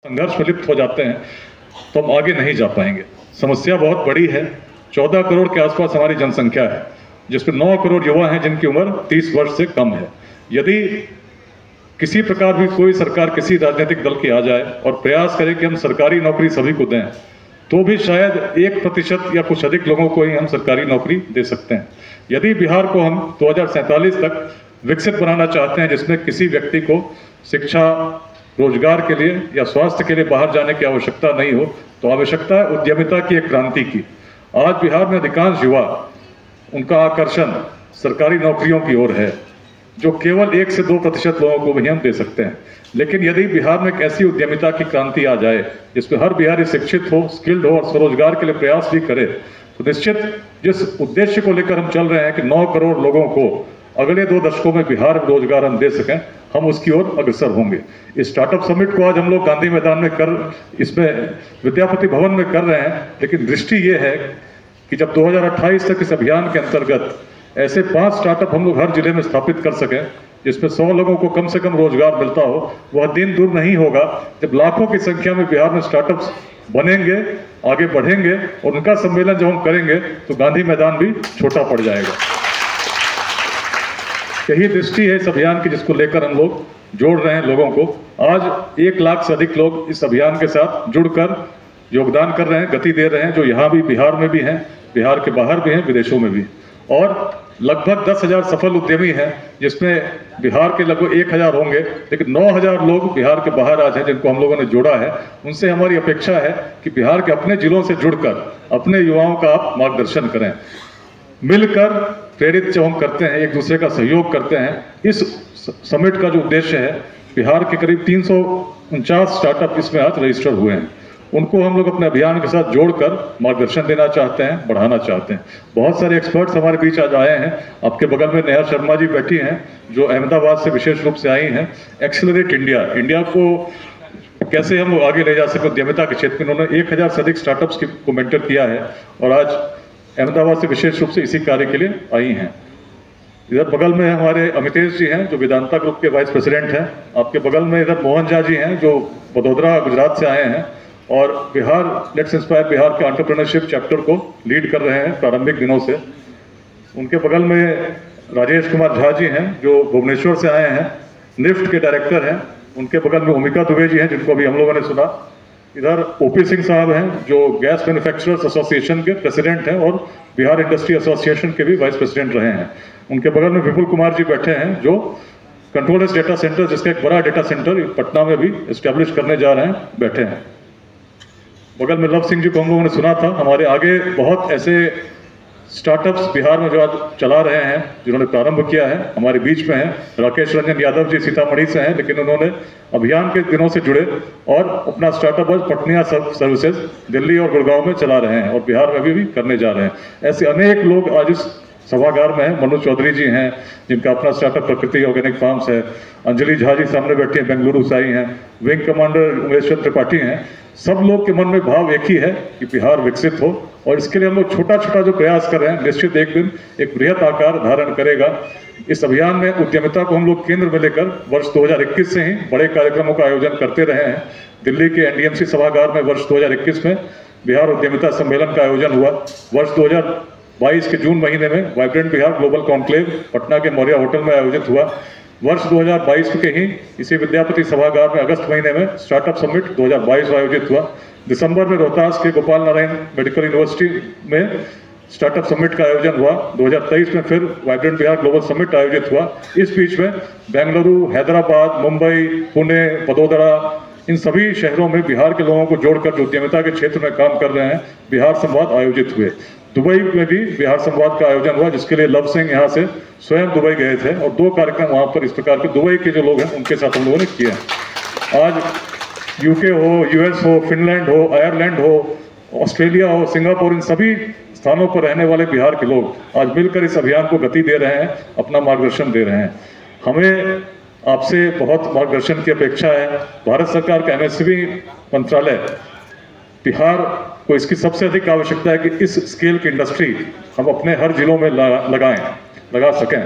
संघर्ष में लिप्त हो जाते हैं तो हम आगे नहीं जा पाएंगे। समस्या बहुत बड़ी है। 14 करोड़ के आसपास हमारी जनसंख्या है, जिसमें 9 करोड़ युवा हैं जिनकी उम्र 30 वर्ष से कम है। यदि किसी प्रकार भी कोई सरकार किसी राजनीतिक दल की आ जाए और प्रयास करे कि हम सरकारी नौकरी सभी को दें, तो भी शायद 1% या कुछ अधिक लोगों को ही हम सरकारी नौकरी दे सकते हैं। यदि बिहार को हम 2047 तक विकसित बनाना चाहते हैं, जिसमें किसी व्यक्ति को शिक्षा, रोजगार के लिए या स्वास्थ्य के लिए बाहर जाने की आवश्यकता नहीं हो, तो आवश्यकता है उद्यमिता की, एक क्रांति की। आज बिहार में अधिकांश युवा, उनका आकर्षण सरकारी नौकरियों की ओर है, जो केवल 1 से 2% लोगों को भी हम दे सकते हैं। लेकिन यदि बिहार में एक ऐसी उद्यमिता की क्रांति आ जाए जिसमें हर बिहारी शिक्षित हो, स्किल्ड हो और स्वरोजगार के लिए प्रयास भी करे, तो निश्चित जिस उद्देश्य को लेकर हम चल रहे हैं कि 9 करोड़ लोगों को अगले 2 दशकों में बिहार में रोजगार हम दे सकें, हम उसकी ओर अग्रसर होंगे। इस स्टार्टअप समिट को आज हम लोग गांधी मैदान में इसमें विद्यापति भवन में कर रहे हैं, लेकिन दृष्टि ये है कि जब 2028 तक इस अभियान के अंतर्गत ऐसे 5 स्टार्टअप हम लोग हर जिले में स्थापित कर सकें, जिसमें 100 लोगों को कम से कम रोजगार मिलता हो, वह दिन दूर नहीं होगा जब लाखों की संख्या में बिहार में स्टार्टअप्स बनेंगे, आगे बढ़ेंगे और उनका सम्मेलन जब हम करेंगे तो गांधी मैदान भी छोटा पड़ जाएगा। यही दृष्टि है इस अभियान की, जिसको लेकर हम लोग जोड़ रहे हैं लोगों को। आज 1 लाख से अधिक लोग इस अभियान के साथ जुड़कर योगदान कर रहे हैं, गति दे रहे हैं, जो यहाँ भी बिहार में भी हैं, बिहार के बाहर भी हैं, विदेशों में भी। और लगभग 10,000 सफल उद्यमी हैं, जिसमें बिहार के लगभग 1,000 होंगे, लेकिन 9,000 लोग बिहार के बाहर आज हैं जिनको हम लोगों ने जोड़ा है। उनसे हमारी अपेक्षा है कि बिहार के अपने जिलों से जुड़कर अपने युवाओं का आप मार्गदर्शन करें। मिलकर प्रेरित जब हम करते हैं, एक दूसरे का सहयोग करते हैं। इस समिट का जो उद्देश्य है, बिहार के करीब 349 स्टार्टअप इसमें आज रजिस्टर हुए हैं, उनको हम लोग अपने अभियान के साथ जोड़कर मार्गदर्शन देना चाहते हैं, बढ़ाना चाहते हैं। बहुत सारे एक्सपर्ट्स हमारे बीच आज आए हैं। आपके बगल में नेहा शर्मा जी बैठी हैं, जो अहमदाबाद से विशेष रूप से आई हैं। एक्सेलरेट इंडिया को कैसे हम लोग आगे ले जा सकें उद्यमिता के क्षेत्र में, उन्होंने 1000 से अधिक स्टार्टअप्स को मेंटर किया है और आज अहमदाबाद से विशेष रूप से इसी कार्य के लिए आई हैं। इधर बगल में हमारे अमितेश जी हैं, जो वेदांता ग्रुप के वाइस प्रेसिडेंट हैं। आपके बगल में इधर मोहन झा जी हैं, जो वडोदरा गुजरात से आए हैं और बिहार लेट्स इंस्पायर बिहार के एंटरप्रेन्योरशिप चैप्टर को लीड कर रहे हैं प्रारंभिक दिनों से। उनके बगल में राजेश कुमार झा जी हैं, जो भुवनेश्वर से आए हैं, निफ्ट के डायरेक्टर हैं। उनके बगल में ओमिका दुबे जी हैं, जिनको अभी हम लोगों ने सुना। इधर ओपी सिंह साहब हैं, जो गैस मैन्युफैक्चरर्स एसोसिएशन के प्रेसिडेंट हैं और बिहार इंडस्ट्री एसोसिएशन के भी वाइस प्रेसिडेंट रहे हैं। उनके बगल में विपुल कुमार जी बैठे हैं, जो कंट्रोलर्स डेटा सेंटर, जिसका एक बड़ा डेटा सेंटर पटना में भी एस्टेब्लिश करने जा रहे हैं, बैठे हैं। बगल में लव सिंह जी को हम लोगों ने सुना था। हमारे आगे बहुत ऐसे स्टार्टअप्स बिहार में जो आज चला रहे हैं, जिन्होंने प्रारंभ किया है, हमारे बीच में हैं। राकेश रंजन यादव जी सीतामढ़ी से हैं, लेकिन उन्होंने अभियान के दिनों से जुड़े और अपना स्टार्टअप आज पटनिया सर्विसेज दिल्ली और गुड़गांव में चला रहे हैं और बिहार में भी करने जा रहे हैं। ऐसे अनेक लोग आज इस सभागार में हैं। मनोज चौधरी जी हैं, जिनका अपना स्टार्टअप प्रकृति ऑर्गेनिक फार्म्स है। अंजलि झा जी सामने बैठी हैं, बेंगलुरु से आई हैं। विंग कमांडर उमेश्वर त्रिपाठी हैं। सब लोग के मन में भाव एक ही है कि बिहार विकसित हो, और इसके लिए हम लोग छोटा छोटा जो प्रयास कर रहे हैं, निश्चित एक दिन एक बृहत आकार धारण करेगा। इस अभियान में उद्यमिता को हम लोग केंद्र में लेकर वर्ष 2021 से ही बड़े कार्यक्रमों का आयोजन करते रहे हैं। दिल्ली के एनडीएमसी सभागार में वर्ष 2021 में बिहार उद्यमिता सम्मेलन का आयोजन हुआ। वर्ष 2022 के जून महीने में vibrant Bihar global conclave Patna के मौर्या होटल में आयोजित हुआ। वर्ष 2022 के ही इसी विद्यापति सभागार में अगस्त महीने में स्टार्टअप समिट 2022 आयोजित हुआ। दिसंबर में रोहतास के गोपाल नारायण मेडिकल यूनिवर्सिटी में स्टार्टअप समिट का आयोजन हुआ। 2023 में फिर वाइब्रेंट बिहार ग्लोबल समिट आयोजित हुआ। इस बीच में बेंगलुरु, हैदराबाद, मुंबई, पुणे, वडोदरा, इन सभी शहरों में बिहार के लोगों को जोड़कर जो उद्यमिता के क्षेत्र में काम कर रहे हैं, बिहार संवाद आयोजित हुए। दुबई में भी बिहार संवाद का आयोजन हुआ, जिसके लिए लव सिंह यहाँ से स्वयं दुबई गए थे और 2 कार्यक्रम वहाँ पर इस प्रकार के दुबई के जो लोग हैं उनके साथ हम लोगों ने किए हैं। आज यूके हो, यूएस हो, फिनलैंड हो, आयरलैंड हो, ऑस्ट्रेलिया हो, सिंगापुर, इन सभी स्थानों पर रहने वाले बिहार के लोग आज मिलकर इस अभियान को गति दे रहे हैं, अपना मार्गदर्शन दे रहे हैं। हमें आपसे बहुत मार्गदर्शन की अपेक्षा है। भारत सरकार का एमएसएमई मंत्रालय बिहार को इसकी सबसे अधिक आवश्यकता है कि इस स्केल की इंडस्ट्री हम अपने हर जिलों में लगा सकें।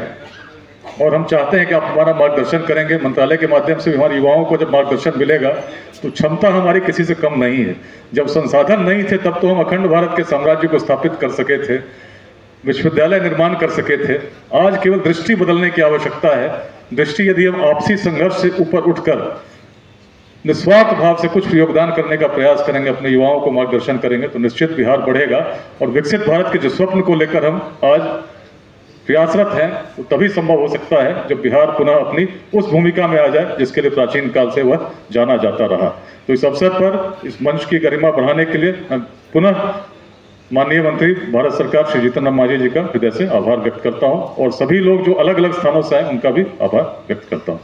और हम चाहते हैं कि आप हमारा मार्गदर्शन करेंगे। मंत्रालय के माध्यम से हमारे युवाओं को जब मार्गदर्शन मिलेगा तो क्षमता हमारी किसी से कम नहीं है। जब संसाधन नहीं थे तब तो हम अखंड भारत के साम्राज्य को स्थापित कर सके थे, विश्वविद्यालय निर्माण कर सके थे। आज केवल दृष्टि बदलने की आवश्यकता है। दृष्टि यदि हम आपसी संघर्ष से ऊपर उठकर निस्वार्थ भाव से कुछ योगदान करने का प्रयास करेंगे, अपने युवाओं को मार्गदर्शन करेंगे, तो निश्चित बिहार बढ़ेगा। और विकसित भारत के जो स्वप्न को लेकर हम आज प्रयासरत हैं, वो तभी संभव हो सकता है जब बिहार पुनः अपनी उस भूमिका में आ जाए जिसके लिए प्राचीन काल से वह जाना जाता रहा। तो इस अवसर पर इस मंच की गरिमा बढ़ाने के लिए मैं पुनः माननीय मंत्री भारत सरकार श्री जीतन राम मांझी जी का हृदय से आभार व्यक्त करता हूं और सभी लोग जो अलग अलग स्थानों से आए उनका भी आभार व्यक्त करता हूं।